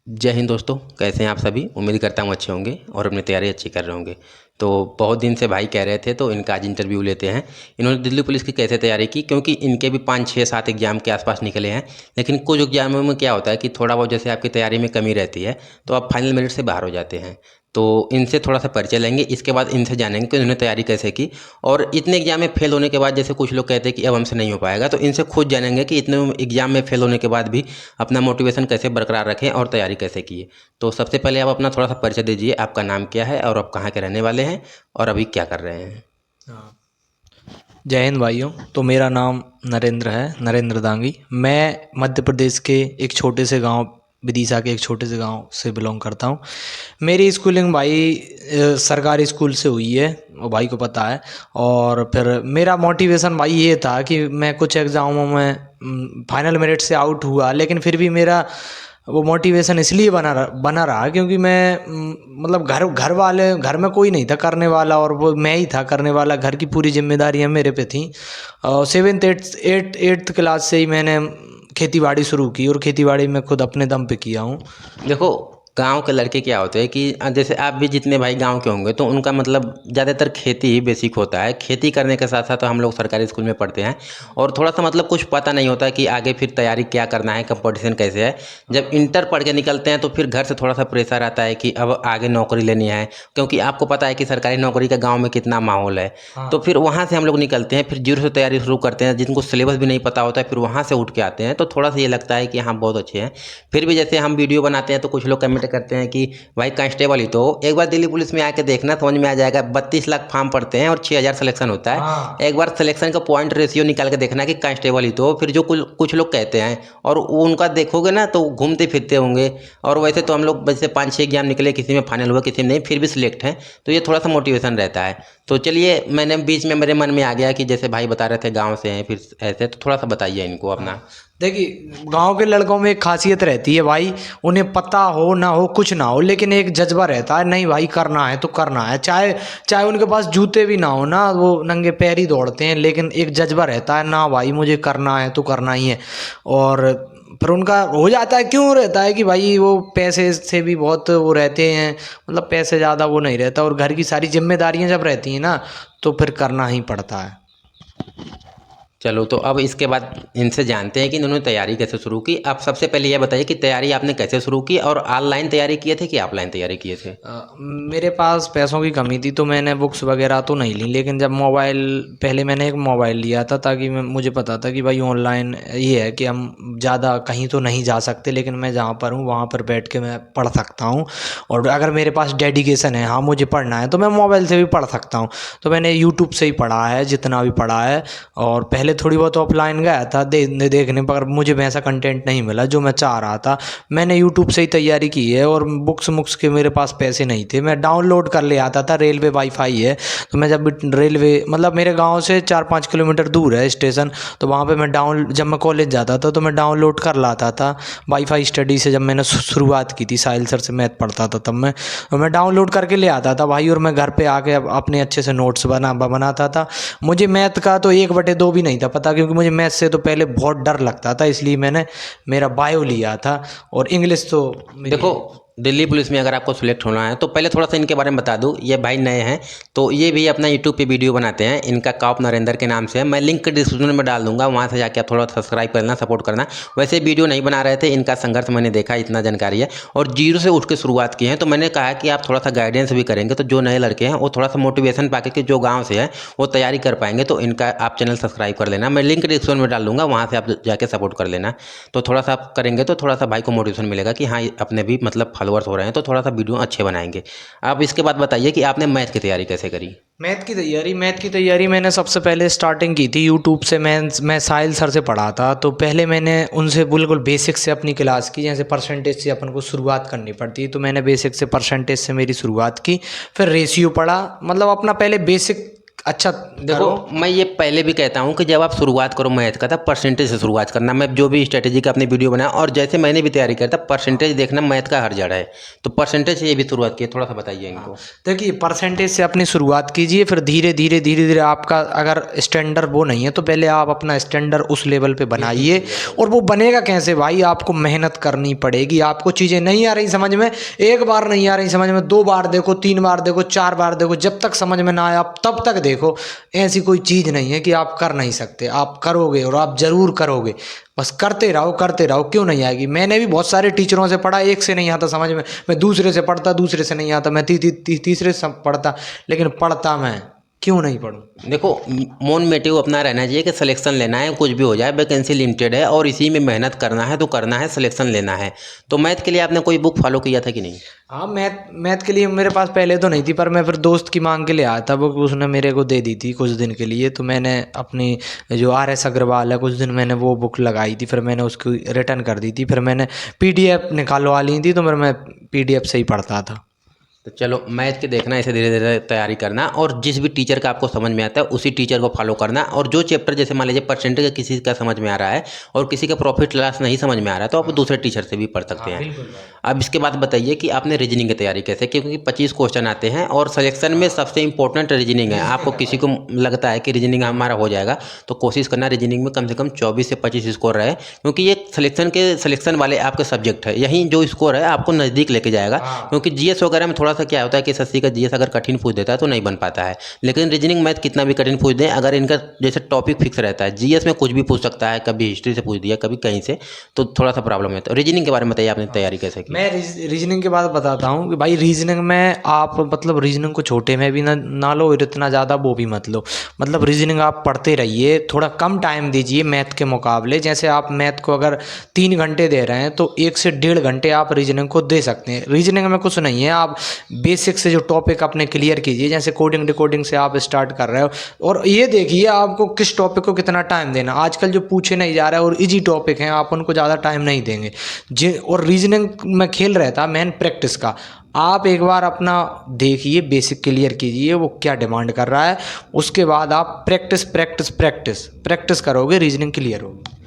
जय हिंद दोस्तों, कैसे हैं आप सभी। उम्मीद करता हूँ अच्छे होंगे और अपनी तैयारी अच्छी कर रहे होंगे। तो बहुत दिन से भाई कह रहे थे तो इनका आज इंटरव्यू लेते हैं। इन्होंने दिल्ली पुलिस की कैसे तैयारी की, क्योंकि इनके भी 5 6 7 एग्जाम के आसपास निकले हैं। लेकिन कुछ एग्जामों में क्या होता है कि थोड़ा बहुत जैसे आपकी तैयारी में कमी रहती है तो आप फाइनल मेरिट से बाहर हो जाते हैं। तो इनसे थोड़ा सा परिचय लेंगे, इसके बाद इनसे जानेंगे कि उन्होंने तैयारी कैसे की। और इतने एग्जाम में फेल होने के बाद जैसे कुछ लोग कहते हैं कि अब हमसे नहीं हो पाएगा, तो इनसे खुद जानेंगे कि इतने एग्जाम में फेल होने के बाद भी अपना मोटिवेशन कैसे बरकरार रखें और तैयारी कैसे किए। तो सबसे पहले आप अपना थोड़ा सा परिचय दीजिए, आपका नाम क्या है और आप कहाँ के रहने वाले हैं और अभी क्या कर रहे हैं। हाँ। जय हिंद भाइयों। तो मेरा नाम नरेंद्र है, नरेंद्र दांगी। मैं मध्य प्रदेश के एक छोटे से गांव, विदिशा के एक छोटे से गांव से बिलोंग करता हूं। मेरी स्कूलिंग भाई सरकारी स्कूल से हुई है, वो भाई को पता है। और फिर मेरा मोटिवेशन भाई ये था कि मैं कुछ एग्ज़ामों में फाइनल मेरिट से आउट हुआ, लेकिन फिर भी मेरा वो मोटिवेशन इसलिए बना रहा क्योंकि मैं मतलब घर वाले, घर में कोई नहीं था करने वाला और वो मैं ही था करने वाला। घर की पूरी जिम्मेदारियां मेरे पे थी। सेवेंथ एट्थ क्लास से ही मैंने खेती बाड़ी शुरू की और खेती बाड़ी में खुद अपने दम पे किया हूँ। देखो, गांव के लड़के क्या होते हैं कि जैसे आप भी जितने भाई गांव के होंगे तो उनका मतलब ज़्यादातर खेती ही बेसिक होता है। खेती करने के साथ साथ तो हम लोग सरकारी स्कूल में पढ़ते हैं और थोड़ा सा मतलब कुछ पता नहीं होता कि आगे फिर तैयारी क्या करना है, कंपटीशन कैसे है। जब इंटर पढ़ के निकलते हैं तो फिर घर से थोड़ा सा प्रेशर आता है कि अब आगे नौकरी लेनी है, क्योंकि आपको पता है कि सरकारी नौकरी का गाँव में कितना माहौल है। तो हाँ। फिर वहाँ से हम लोग निकलते हैं, फिर जीरो से तैयारी शुरू करते हैं, जिनको सिलेबस भी नहीं पता होता है, फिर वहाँ से उठ के आते हैं। तो थोड़ा सा ये लगता है कि हाँ बहुत अच्छे हैं। फिर भी जैसे हम वीडियो बनाते हैं तो कुछ लोग कमेंट करते हैं कि भाई कांस्टेबल ही तो एक बार दिल्ली पुलिस में आके देखना, समझ में आ जाएगा। 32 लाख फॉर्म पड़ते हैं और 6,000 सिलेक्शन होता है। हाँ। एक बार सिलेक्शन का पॉइंट रेशियो निकाल के देखना कि कांस्टेबल ही तो। फिर जो कुछ कुछ लोग कहते हैं और वो उनका देखोगे ना तो घूमते फिरते होंगे। और वैसे तो हम लोग वैसे 5 6 एग्जाम निकले, किसी में फाइनल हुआ किसी में नहीं, फिर भी सिलेक्ट हैं। तो ये थोड़ा सा मोटिवेशन रहता है। तो चलिए, मैंने बीच में मेरे मन में आ गया कि जैसे भाई बता रहे थे गाँव से हैं फिर ऐसे, तो थोड़ा सा बताइए इनको अपना। हाँ। देखिए, गांव के लड़कों में एक खासियत रहती है भाई। उन्हें पता हो ना हो, कुछ ना हो, लेकिन एक जज्बा रहता है, नहीं भाई करना है तो करना है। चाहे चाहे उनके पास जूते भी ना हो ना, वो नंगे पैर ही दौड़ते हैं, लेकिन एक जज्बा रहता है ना भाई मुझे करना है तो करना ही है। और फिर उनका हो जाता है, क्यों रहता है कि भाई वो पैसे से भी बहुत वो रहते हैं। मतलब पैसे ज़्यादा वो नहीं रहता, और घर की सारी जिम्मेदारियां जब रहती हैं ना, तो फिर करना ही पड़ता है। चलो, तो अब इसके बाद इनसे जानते हैं कि इन्होंने तैयारी कैसे शुरू की। आप सबसे पहले ये बताइए कि तैयारी आपने कैसे शुरू की और ऑनलाइन तैयारी किए थे कि ऑफलाइन तैयारी किए थे। मेरे पास पैसों की कमी थी तो मैंने बुक्स वगैरह तो नहीं ली, लेकिन जब मोबाइल, पहले मैंने एक मोबाइल लिया था ताकि मुझे पता था कि भाई ऑनलाइन ये है कि हम ज़्यादा कहीं तो नहीं जा सकते, लेकिन मैं जहाँ पर हूँ वहाँ पर बैठ के मैं पढ़ सकता हूँ। और अगर मेरे पास डेडिकेशन है, हाँ मुझे पढ़ना है, तो मैं मोबाइल से भी पढ़ सकता हूँ। तो मैंने यूट्यूब से ही पढ़ा है जितना भी पढ़ा है। और पहले थोड़ी बहुत ऑफलाइन गया था देखने पर, मुझे वैसा कंटेंट नहीं मिला जो मैं चाह रहा था। मैंने यूट्यूब से ही तैयारी की है, और बुक्स के मेरे पास पैसे नहीं थे, मैं डाउनलोड कर ले आता था। रेलवे वाईफाई है, तो मैं जब रेलवे, मतलब मेरे गांव से 4 5 किलोमीटर दूर है स्टेशन, तो वहाँ पे मैं जब मैं कॉलेज जाता था तो मैं डाउनलोड कर लाता था वाईफाई स्टडी से। जब मैंने शुरुआत की थी, साहिल सर से मैथ पढ़ता था तब मैं डाउनलोड करके ले आता था भाई, और मैं घर पे आके अपने अच्छे से नोट्स बनाता था। मुझे मैथ का तो 1/2 भी नहीं था पता, क्योंकि मुझे मैथ से तो पहले बहुत डर लगता था, इसलिए मैंने मेरा बायो लिया था। और इंग्लिश तो मेरी। देखो, दिल्ली पुलिस में अगर आपको सिलेक्ट होना है तो पहले थोड़ा सा इनके बारे में बता दूं। ये भाई नए हैं, तो ये भी अपना यूट्यूब पे वीडियो बनाते हैं। इनका कॉप नरेंद्र के नाम से है, मैं लिंक डिस्क्रिप्शन में डाल दूंगा, वहाँ से जाके आप थोड़ा सब्सक्राइब करना, सपोर्ट करना। वैसे वीडियो नहीं बना रहे थे, इनका संघर्ष मैंने देखा, इतना जानकारी है। और जीरो से उठ के शुरुआत की है, तो मैंने कहा कि आप थोड़ा सा गाइडेंस भी करेंगे तो जो नए लड़के हैं वो थोड़ा सा मोटिवेशन पाके कि जो गाँव से है वो तैयारी कर पाएंगे। तो इनका आप चैनल सब्सक्राइब कर लेना, मैं लिंक डिस्क्रिप्शन में डाल दूंगा, वहाँ से आप जाके सपोर्ट कर लेना। तो थोड़ा सा आप करेंगे तो थोड़ा सा भाई को मोटिवेशन मिलेगा कि हाँ अपने भी मतलब फॉलोअर्स हो रहे हैं, तो थोड़ा सा वीडियो अच्छे बनाएंगे। आप इसके बाद बताइए कि आपने मैथ की तैयारी कैसे करी। मैथ की तैयारी मैंने सबसे पहले स्टार्टिंग की थी यूट्यूब से। मैं साहिल सर से पढ़ा था, तो पहले मैंने उनसे बिल्कुल बेसिक से अपनी क्लास की, जैसे परसेंटेज से अपन को शुरुआत करनी पड़ती है, तो मैंने बेसिक से परसेंटेज से मेरी शुरुआत की। फिर रेशियो पढ़ा, मतलब अपना पहले बेसिक अच्छा देखो करो। मैं ये पहले भी कहता हूँ कि जब आप शुरुआत करो मैथ का तब परसेंटेज से शुरुआत करना। मैं जो भी स्ट्रेटेजी का अपनी वीडियो बनाया और जैसे मैंने भी तैयारी करी था, परसेंटेज देखना मैथ का हर जड़ है। तो परसेंटेज से ये भी शुरुआत की है, थोड़ा सा बताइए इनको। देखिए परसेंटेज से अपनी शुरुआत कीजिए, फिर धीरे धीरे आपका अगर स्टैंडर्ड वो नहीं है तो पहले आप अपना स्टैंडर्ड उस लेवल पे बनाइए। और वो बनेगा कैसे भाई, आपको मेहनत करनी पड़ेगी। आपको चीज़ें नहीं आ रही समझ में, एक बार नहीं आ रही समझ में, 2 बार देखो, 3 बार देखो, 4 बार देखो, जब तक समझ में ना आए आप तब तक देखो। ऐसी कोई चीज़ नहीं है कि आप कर नहीं सकते, आप करोगे और आप ज़रूर करोगे। बस करते रहो करते रहो, क्यों नहीं आएगी। मैंने भी बहुत सारे टीचरों से पढ़ा, एक से नहीं आता समझ में, मैं दूसरे से पढ़ता, दूसरे से नहीं आता, मैं तीसरे से पढ़ता, लेकिन पढ़ता मैं क्यों नहीं पढ़ूं। देखो मोन मोटिव अपना रहना चाहिए कि सिलेक्शन लेना है, कुछ भी हो जाए, वैकेंसी लिमिटेड है और इसी में मेहनत करना है तो करना है, सिलेक्शन लेना है। तो मैथ के लिए आपने कोई बुक फॉलो किया था कि नहीं? हाँ, मैथ मैथ के लिए मेरे पास पहले तो नहीं थी, पर मैं फिर दोस्त की मांग के लिए आया था, वो उसने मेरे को दे दी थी कुछ दिन के लिए। तो मैंने अपनी जो RS अग्रवाल है, कुछ दिन मैंने वो बुक लगाई थी, फिर मैंने उसको रिटर्न कर दी थी। फिर मैंने PDF निकालवा ली थी, तो फिर मैं PDF से ही पढ़ता था। तो चलो मैथ के देखना, इसे धीरे धीरे तैयारी करना और जिस भी टीचर का आपको समझ में आता है उसी टीचर को फॉलो करना। और जो चैप्टर जैसे मान लीजिए परसेंटेज का किसी का समझ में आ रहा है और किसी का प्रॉफिट लॉस नहीं समझ में आ रहा है तो आप दूसरे टीचर से भी पढ़ सकते हैं। अब इसके बाद बताइए कि आपने रीजनिंग की तैयारी कैसे, क्योंकि 25 क्वेश्चन आते हैं और सिलेक्शन में सबसे इंपॉर्टेंट रीजनिंग है। आपको किसी को लगता है कि रीजनिंग हमारा हो जाएगा तो कोशिश करना रीजनिंग में कम से कम 24 से 25 स्कोर रहे, क्योंकि ये सिलेक्शन वाले आपके सब्जेक्ट है। यही जो स्कोर है आपको नज़दीक लेके जाएगा। क्योंकि GS वगैरह में थोड़ा सा क्या होता है कि SSC का GS अगर कठिन पूछ देता है तो नहीं बन पाता है, लेकिन रीजनिंग मैथ कितना भी कठिन पूछ दें, अगर इनका जैसे टॉपिक फिक्स रहता है, GS में कुछ भी पूछ सकता है, कभी हिस्ट्री से पूछ दिया, कभी कहीं से, तो थोड़ा सा प्रॉब्लम है। तो रीजनिंग के बारे में बताइए, आपने तैयारी कैसे की? मैं रीजनिंग के बाद बताता हूँ कि भाई रीजनिंग में आप मतलब रीजनिंग को छोटे में भी ना लो और इतना ज़्यादा वो भी मत लो। मतलब रीजनिंग आप पढ़ते रहिए, थोड़ा कम टाइम दीजिए मैथ के मुकाबले। जैसे आप मैथ को अगर 3 घंटे दे रहे हैं तो 1 से 1.5 घंटे आप रीजनिंग को दे सकते हैं। रीजनिंग में कुछ नहीं है, आप बेसिक से जो टॉपिक अपने क्लियर कीजिए। जैसे कोडिंग डिकोडिंग से आप स्टार्ट कर रहे हो और ये देखिए आपको किस टॉपिक को कितना टाइम देना। आजकल जो पूछे नहीं जा रहा है और इजी टॉपिक हैं, आप उनको ज़्यादा टाइम नहीं देंगे। और रीजनिंग में खेल रहता मेन प्रैक्टिस का। आप एक बार अपना देखिए, बेसिक क्लियर कीजिए वो क्या डिमांड कर रहा है, उसके बाद आप प्रैक्टिस प्रैक्टिस प्रैक्टिस प्रैक्टिस करोगे, रीजनिंग क्लियर होगी।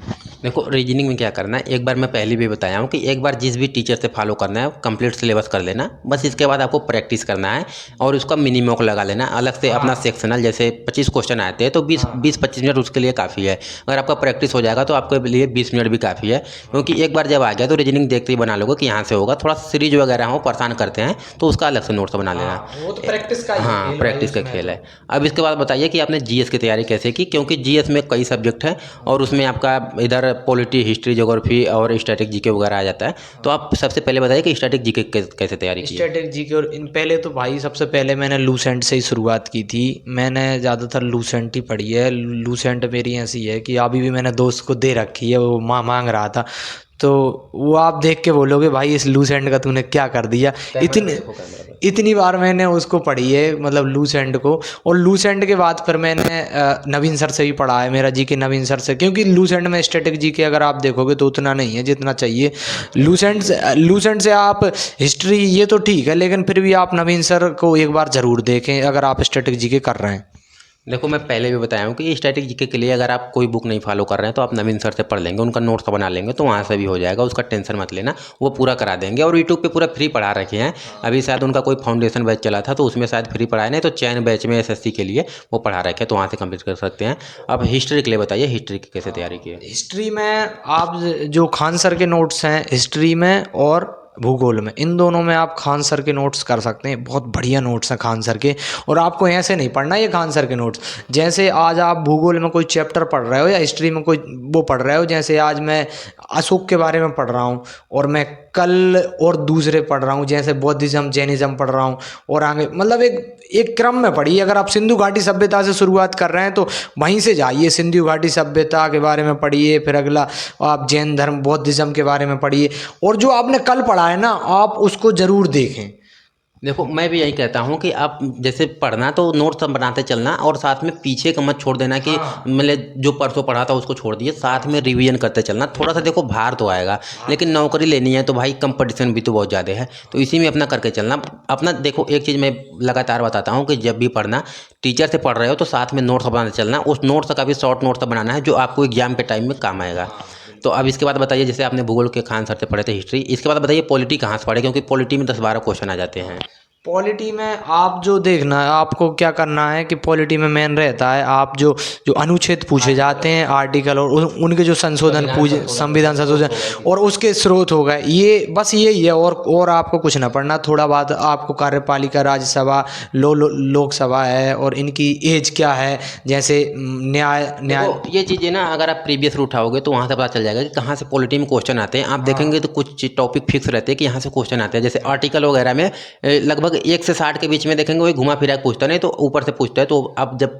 देखो रीजनिंग में क्या करना है, एक बार मैं पहले भी बताया हूँ कि एक बार जिस भी टीचर से फॉलो करना है कंप्लीट सिलेबस कर लेना, बस इसके बाद आपको प्रैक्टिस करना है और उसका मिनी मॉक लगा लेना अलग से अपना सेक्शनल। जैसे 25 क्वेश्चन आते हैं तो 20-25 मिनट उसके लिए काफ़ी है। अगर आपका प्रैक्टिस हो जाएगा तो आपके लिए 20 मिनट भी काफ़ी है, क्योंकि एक बार जब आ गया तो रीजनिंग देखते ही बना लोगे कि यहाँ से होगा। थोड़ा सीरीज वगैरह हो परेशान करते हैं तो उसका अलग से नोट्स बना लेना। वो तो प्रैक्टिस का ही हाँ, खेल भाई प्रैक्टिस का उसमें खेल तो। है। अब इसके बाद बताइए कि आपने GS की तैयारी कैसे की, क्योंकि GS में कई सब्जेक्ट हैं और उसमें आपका इधर पॉलिटी, हिस्ट्री, ज्योग्राफी और स्टैटिक GK वगैरह आ जाता है। तो आप सबसे पहले बताइए कि स्टैटिक GK कैसे तैयारी की है? स्टैटिक जीके और इन पहले तो भाई सबसे पहले मैंने लूसेंट से ही शुरुआत की थी। मैंने ज़्यादातर लूसेंट ही पढ़ी है। लूसेंट मेरी ऐसी है कि अभी भी मैंने दोस्त को दे रखी है, वो मांग रहा था। तो वो आप देख के बोलोगे भाई इस लूसेंट का तूने क्या कर दिया। इतनी बार मैंने उसको पढ़ी है, मतलब लूसेंट को। और लूसेंट के बाद फिर मैंने नवीन सर से भी पढ़ा है, मेरा जीके नवीन सर से, क्योंकि लूसेंट में स्टैटिक जीके अगर आप देखोगे तो उतना नहीं है जितना चाहिए। लूसेंट से आप हिस्ट्री ये तो ठीक है, लेकिन फिर भी आप नवीन सर को एक बार ज़रूर देखें अगर आप स्टैटिक जीके कर रहे हैं। देखो मैं पहले भी बताया हूँ कि स्टैटिक GK के लिए अगर आप कोई बुक नहीं फॉलो कर रहे हैं तो आप नवीन सर से पढ़ लेंगे, उनका नोट्स बना लेंगे तो वहाँ से भी हो जाएगा, उसका टेंशन मत लेना, वो पूरा करा देंगे। और यूट्यूब पे पूरा फ्री पढ़ा रखे हैं। अभी शायद उनका कोई फाउंडेशन बैच चला था तो उसमें शायद फ्री पढ़ाया, नहीं तो चैन बैच में SSC के लिए वो पढ़ा रखे हैं, तो वहाँ से कंप्लीट कर सकते हैं। अब हिस्ट्री के लिए बताइए, हिस्ट्री की कैसे तैयारी की है? हिस्ट्री में आप जो खान सर के नोट्स हैं हिस्ट्री में और भूगोल में, इन दोनों में आप खान सर के नोट्स कर सकते हैं। बहुत बढ़िया नोट्स हैं खान सर के। और आपको ऐसे नहीं पढ़ना ये खान सर के नोट्स, जैसे आज आप भूगोल में कोई चैप्टर पढ़ रहे हो या हिस्ट्री में कोई वो पढ़ रहे हो। जैसे आज मैं अशोक के बारे में पढ़ रहा हूँ और मैं कल और दूसरे पढ़ रहा हूँ, जैसे बौद्धिज्म जैनिज्म पढ़ रहा हूँ और आगे, मतलब एक क्रम में पढ़िए। अगर आप सिंधु घाटी सभ्यता से शुरुआत कर रहे हैं तो वहीं से जाइए, सिंधु घाटी सभ्यता के बारे में पढ़िए, फिर अगला आप जैन धर्म बौद्धिज्म के बारे में पढ़िए। और जो आपने कल पढ़ा है ना, आप उसको ज़रूर देखें। देखो मैं भी यही कहता हूँ कि आप जैसे पढ़ना तो नोट्स सब बनाते चलना, और साथ में पीछे का मत छोड़ देना कि हाँ मतलब जो परसों पढ़ा था उसको छोड़ दिए, साथ में रिवीजन करते चलना। थोड़ा सा देखो भार तो आएगा, लेकिन नौकरी लेनी है तो भाई कंपटीशन भी तो बहुत ज़्यादा है, तो इसी में अपना करके चलना। अपना देखो एक चीज़ मैं लगातार बताता हूँ कि जब भी पढ़ना, टीचर से पढ़ रहे हो तो साथ में नोट्स बनाते चलना। उस नोट्स का भी शॉर्ट नोट्स बनाना है जो आपको एग्जाम के टाइम में काम आएगा। हाँ तो बिल्कुल। अब इसके बाद बताइए, जैसे आपने भूगोल के खान सर से पढ़े थे हिस्ट्री, इसके बाद बताइए पॉलिटी कहाँ से पढ़े, क्योंकि पॉलिटी में 10-12 क्वेश्चन आ जाते हैं। पॉलिटी में आप जो देखना है, आपको क्या करना है कि पॉलिटी में मेन रहता है, आप जो जो अनुच्छेद पूछे जाते हैं, आर्टिकल, और उनके जो संशोधन पूछे, संविधान संशोधन और उसके स्रोत हो गए, ये बस यही है। और आपको कुछ ना पढ़ना। थोड़ा बाद आपको कार्यपालिका, राज्यसभा, लोकसभा है, और इनकी एज क्या है, जैसे न्याय। देखो ये चीज़ें ना अगर आप प्रीवियस रूट उठाओगे तो वहाँ से पता चल जाएगा कि कहाँ से पॉलिटी में क्वेश्चन आते हैं। आप देखेंगे तो कुछ टॉपिक फिक्स रहते हैं कि यहाँ से क्वेश्चन आते हैं। जैसे आर्टिकल वगैरह में लगभग 1 से 60 के बीच में देखेंगे, वही घुमा फिरा के पूछता नहीं तो ऊपर से पूछता है। तो आप जब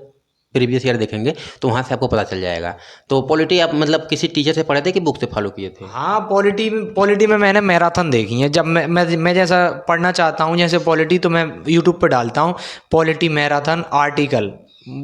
प्रीवियस ईयर देखेंगे तो वहाँ से आपको पता चल जाएगा। तो पॉलिटी आप मतलब किसी टीचर से पढ़े थे कि बुक से फॉलो किए थे? हाँ, पॉलिटी में मैंने मैराथन देखी है। जब मैं जैसा पढ़ना चाहता हूँ जैसे पॉलिटी, तो मैं यूट्यूब पे डालता हूँ पॉलिटी मैराथन आर्टिकल,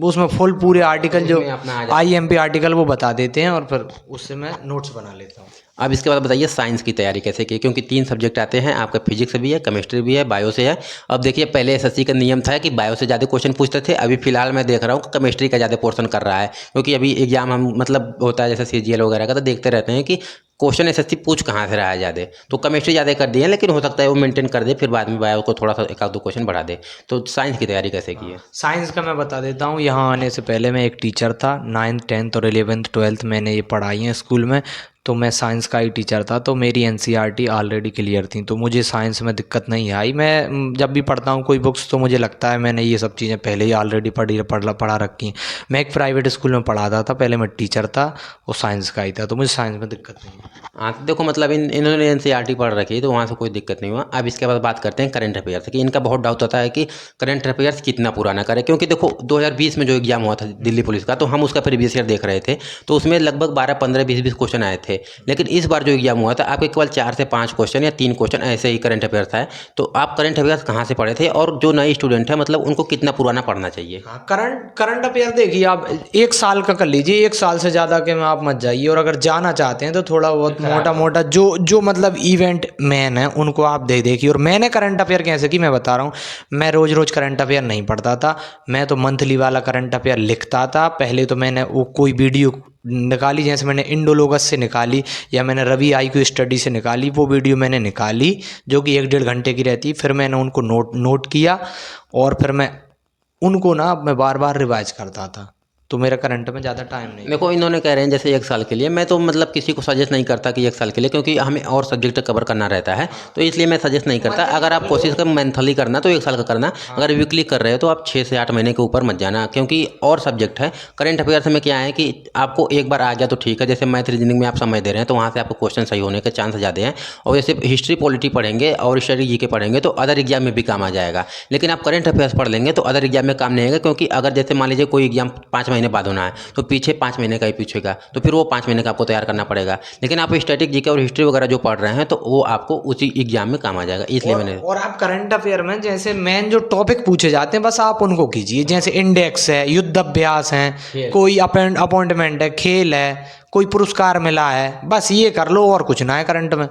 उसमें फुल पूरे आर्टिकल जो उसमें अपना आ जाता है। आईएमपी आर्टिकल वो बता देते हैं, और फिर उससे मैं नोट्स बना लेता हूँ। अब इसके बाद बताइए साइंस की तैयारी कैसे की, क्योंकि 3 सब्जेक्ट आते हैं आपका, फिजिक्स भी है, केमिस्ट्री भी है, बायो से है। अब देखिए पहले एसएससी का नियम था कि बायो से ज़्यादा क्वेश्चन पूछते थे, अभी फिलहाल मैं देख रहा हूँ कि केमिस्ट्री का ज़्यादा पोर्शन कर रहा है, क्योंकि अभी एग्जाम हम मतलब होता है जैसे सीजीएल वगैरह का, तो देखते रहते हैं कि क्वेश्चन एसएससी पूछ कहाँ से रहा है ज़्यादा। तो केमिस्ट्री ज़्यादा कर दिए हैं, लेकिन हो सकता है वो मेंटेन कर दे, फिर बाद में बायो को थोड़ा सा 1-2 क्वेश्चन बढ़ा दे। तो साइंस की तैयारी कैसे की है? साइंस का मैं बता देता हूँ। यहाँ आने से पहले मैं एक टीचर था, 9th 10th और 11th 12th मैंने ये पढ़ाई है स्कूल में। तो मैं साइंस का ही टीचर था, तो मेरी एनसीईआरटी ऑलरेडी क्लियर थी, तो मुझे साइंस में दिक्कत नहीं आई। मैं जब भी पढ़ता हूँ कोई बुक्स, तो मुझे लगता है मैंने ये सब चीज़ें पहले ही ऑलरेडी पढ़ा रखी हैं। मैं एक प्राइवेट स्कूल में पढ़ाता था, पहले मैं टीचर था, और साइंस का ही था, तो मुझे साइंस में दिक्कत नहीं है। हाँ तो देखो मतलब इन्होंने एनसीईआरटी पढ़ रखी है तो वहाँ से कोई दिक्कत नहीं हुआ। अब इसके बाद बात करते हैं करंट अफेयर्स की। इनका बहुत डाउट होता है कि करंट अफेयर्स कितना पुराना करें, क्योंकि देखो 2020 में जो एग्जाम हुआ था दिल्ली पुलिस का, तो हम उसका प्रीवियस ईयर देख रहे थे, तो उसमें लगभग 12, 15, 20 क्वेश्चन आए थे। लेकिन इस बार जो एग्जाम हुआ था आपके केवल 4 से 5 क्वेश्चन या 3 क्वेश्चन ऐसे ही करंट अफेयर्स था। तो आप करंट अफेयर्स कहाँ से पढ़े थे, और जो नए स्टूडेंट है मतलब उनको कितना पुराना पढ़ना चाहिए? हाँ, करंट अफेयर देखिए, आप 1 साल का कर लीजिए, 1 साल से ज़्यादा के में आप मत जाइए। और अगर जाना चाहते हैं तो थोड़ा बहुत मोटा मोटा जो जो मतलब इवेंट मैन है उनको आप देखिए। और मैंने करंट अफेयर कैसे की मैं बता रहा हूँ। मैं रोज़ रोज़ करंट अफेयर नहीं पढ़ता था, मैं तो मंथली वाला करंट अफेयर लिखता था। पहले तो मैंने वो कोई वीडियो निकाली, जैसे मैंने इंडोलोगस से निकाली, या मैंने रवि IQ स्टडी से निकाली, वो वीडियो मैंने निकाली जो कि 1-1.5 घंटे की रहती। फिर मैंने उनको नोट किया, और फिर मैं उनको ना मैं बार बार रिवाइज करता था, तो मेरा करंट में ज़्यादा टाइम नहीं लगा। देखो इन्होंने कह रहे हैं जैसे 1 साल के लिए, मैं तो मतलब किसी को सजेस्ट नहीं करता कि 1 साल के लिए, क्योंकि हमें और सब्जेक्ट कवर करना रहता है, तो इसलिए मैं सजेस्ट नहीं करता। अगर आप कोशिश करें मंथली करना तो 1 साल का करना, अगर वीकली कर रहे हो तो आप 6 से 8 महीने के ऊपर मत जाना, क्योंकि और सब्जेक्ट है। करंट अफेयर्स में क्या है कि आपको एक बार आ गया तो ठीक है, जैसे मैथ रीजनिंग में आप समय दे रहे हैं तो वहाँ से आपको क्वेश्चन सही होने के चांस ज़्यादा हैं। और जैसे हिस्ट्री पॉलिटी पढ़ेंगे और स्टडी जी के पढ़ेंगे तो अदर एग्जाम में भी काम आ जाएगा। लेकिन आप करंट अफेयर्स पढ़ लेंगे तो अदर एग्जाम में काम नहीं आएगा, क्योंकि अगर जैसे मान लीजिए कोई एग्जाम 5 महीने बाद होना है तो पीछे 5 महीने का ही पूछेगा, तो फिर वो 5 महीने का आपको तैयार करना पड़ेगा। लेकिन आप स्टैटिक जीके और हिस्ट्री वगैरह जो पढ़ रहे हैं तो वो आपको उसी एग्जाम में काम आ जाएगा, इसलिए मैंने। और आप करंट अफेयर में जैसे मेन जो टॉपिक पूछे जाते हैं बस आप उनको कीजिए, जैसे इंडेक्स है, युद्ध अभ्यास है, कोई अपॉइंटमेंट है, खेल है, कोई पुरस्कार मिला है, बस ये कर लो, और कुछ ना है करंट में।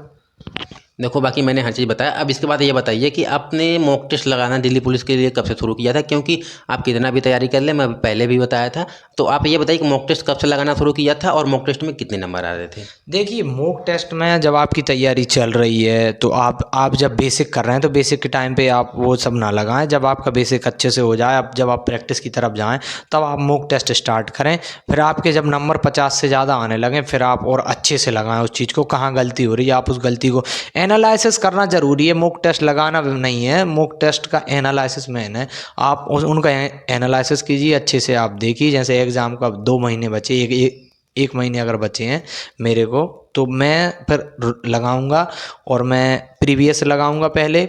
देखो बाकी मैंने हर चीज़ बताया। अब इसके बाद ये बताइए कि आपने मॉक टेस्ट लगाना दिल्ली पुलिस के लिए कब से शुरू किया था, क्योंकि आप कितना भी तैयारी कर ले, मैं पहले भी बताया था। तो आप ये बताइए कि मॉक टेस्ट कब से लगाना शुरू किया था, और मॉक टेस्ट में कितने नंबर आ रहे थे? देखिए, मॉक टेस्ट में जब आपकी तैयारी चल रही है तो आप जब बेसिक कर रहे हैं तो बेसिक के टाइम पे आप वो सब ना लगाएं। जब आपका बेसिक अच्छे से हो जाए, अब जब आप प्रैक्टिस की तरफ जाएं तब आप मॉक टेस्ट स्टार्ट करें। फिर आपके जब नंबर 50 से ज़्यादा आने लगें फिर आप और अच्छे से लगाएं उस चीज़ को, कहाँ गलती हो रही है आप उस गलती को एनालिसिस करना ज़रूरी है। मॉक टेस्ट लगाना नहीं है, मॉक टेस्ट का एनालिसिस मेन है। आप उनका एनालिसिस कीजिए अच्छे से, आप देखिए। जैसे एग्ज़ाम का 2 महीने बचे, एक महीने अगर बचे हैं मेरे को, तो मैं फिर लगाऊंगा, और मैं प्रीवियस लगाऊंगा पहले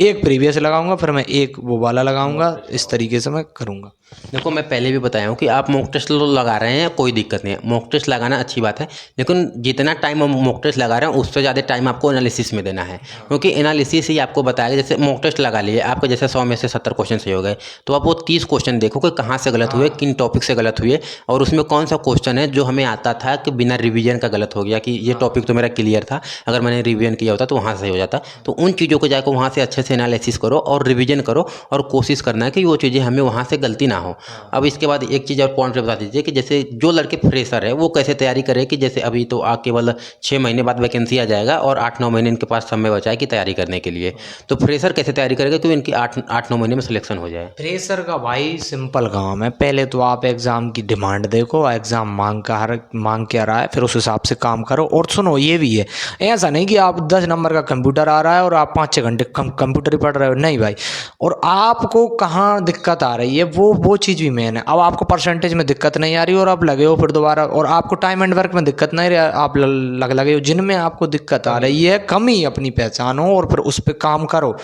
एक प्रीवियस लगाऊंगा, फिर मैं एक वो वाला लगाऊंगा, इस तरीके से मैं करूँगा। देखो मैं पहले भी बताया हूँ कि आप मॉक टेस्ट लगा रहे हैं, कोई दिक्कत नहीं है, मॉक टेस्ट लगाना अच्छी बात है, लेकिन जितना टाइम हम मॉक टेस्ट लगा रहे हैं उससे ज़्यादा टाइम आपको एनालिसिस में देना है, क्योंकि एनालिसिस ही आपको बताएगा। जैसे मॉक टेस्ट लगा लिए आपके, जैसे 100 में से 70 क्वेश्चन सही हो गए, तो आप वो 30 क्वेश्चन देखो कि कहाँ से गलत हुए, किन टॉपिक से गलत हुए, और उसमें कौन सा क्वेश्चन है जो हमें आता था कि बिना रिवीजन का गलत हो गया, कि ये टॉपिक तो मेरा क्लियर था, अगर मैंने रिवीजन किया होता तो वहाँ से हो जाता। तो उन चीज़ों को जाकर वहाँ से अच्छे से एनालिसिस करो और रिवीजन करो, और कोशिश करना है कि वो चीज़ें हमें वहाँ से गलती ना हो। अब इसके बाद एक चीज़ और पॉइंट पे बता दीजिए कि जैसे जो लड़के फ्रेशर है वो कैसे तैयारी करे, कि जैसे अभी तो केवल 6 महीने बाद वैकेंसी आ जाएगा और 8-9 महीने इनके पास समय बचा है कि तैयारी करने के लिए, तो फ्रेशर कैसे तैयारी करेगा कि इनकी 8-9 महीने में सिलेक्शन हो जाए। फ्रेशर का भाई सिंपल काम है, पहले तो आप एग्ज़ाम की डिमांड देखो, एग्ज़ाम मांग क्या रहा है, फिर उस हिसाब से काम करो। और सुनो ये भी है, ऐसा नहीं कि आप 10 नंबर का कंप्यूटर आ रहा है और आप 5-6 घंटे कंप्यूटर ही पढ़ रहे हो, नहीं भाई। और आपको कहाँ दिक्कत आ रही है वो चीज़ भी मेन है। अब आपको परसेंटेज में दिक्कत नहीं आ रही और आप लगे हो फिर दोबारा, और आपको टाइम एंड वर्क में दिक्कत नहीं रही, आप लगे हो, जिनमें आपको दिक्कत आ रही है कमी अपनी पहचानो और फिर उस पर काम करो।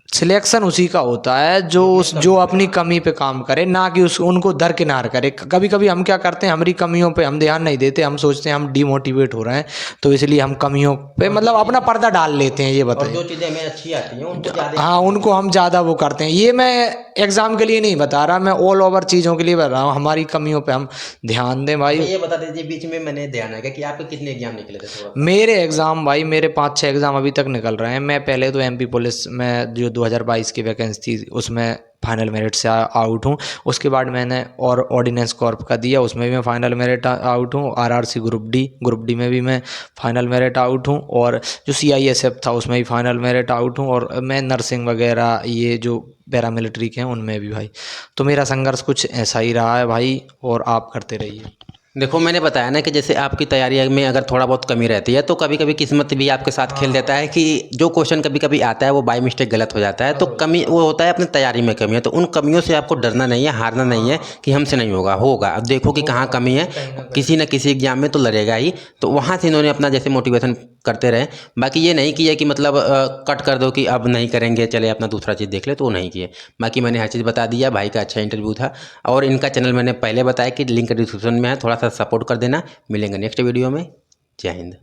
सिलेक्शन उसी का होता है जो अपनी कमी पे काम करे, ना कि उनको दरकिनार करे। कभी कभी हम क्या करते हैं, हमारी कमियों पे हम ध्यान नहीं देते, हम सोचते हैं हम डिमोटिवेट हो रहे हैं, तो इसलिए हम कमियों पे मतलब अपना पर्दा डाल लेते हैं। ये और बताइए, जो चीज़ें हमें अच्छी आती हैं उनको ज़्यादा, हाँ उनको हम ज़्यादा वो करते हैं। ये मैं एग्ज़ाम के लिए नहीं बता रहा, मैं ऑल ओवर चीज़ों के लिए बता रहा हूँ, हमारी कमियों पे हम ध्यान दें भाई। ये बता दीजिए, बीच में मैंने ध्यान आ गया कि आपके कितने एग्जाम निकले थे थोड़ा। मेरे एग्ज़ाम भाई, मेरे 5-6 एग्ज़ाम अभी तक निकल रहे हैं। मैं पहले तो एमपी पुलिस में जो 2022 की वैकेंसी थी उसमें फाइनल मेरिट से आउट हूँ। उसके बाद मैंने और ऑर्डिनेंस कॉर्प का दिया, उसमें भी मैं फाइनल मेरिट आउट हूँ। आरआरसी ग्रुप डी में भी मैं फाइनल मेरिट आउट हूँ, और जो सीआईएसएफ था उसमें भी फाइनल मेरिट आउट हूँ, और मैं नर्सिंग वगैरह ये जो पैरामिलिट्री के हैं उनमें भी भाई। तो मेरा संघर्ष कुछ ऐसा ही रहा है भाई, और आप करते रहिए। देखो मैंने बताया ना कि जैसे आपकी तैयारी में अगर थोड़ा बहुत कमी रहती है तो कभी कभी किस्मत भी आपके साथ खेल देता है, कि जो क्वेश्चन कभी कभी आता है वो बाय मिस्टेक गलत हो जाता है, तो कमी वो होता है अपनी तैयारी में कमी है। तो उन कमियों से आपको डरना नहीं है, हारना नहीं है कि हमसे नहीं होगा, होगा। अब देखो कि कहाँ कमी है, किसी न किसी एग्जाम में तो लड़ेगा ही। तो वहाँ से इन्होंने अपना जैसे मोटिवेशन करते रहे। बाकी ये नहीं किया कि मतलब कट कर दो कि अब नहीं करेंगे, चले अपना दूसरा चीज़ देख ले, तो वो नहीं किए। बाकी मैंने हर चीज़ बता दिया, भाई का अच्छा इंटरव्यू था। और इनका चैनल मैंने पहले बताया कि लिंक डिस्क्रिप्शन में है, थोड़ा सा सपोर्ट कर देना। मिलेंगे नेक्स्ट वीडियो में। जय हिंद।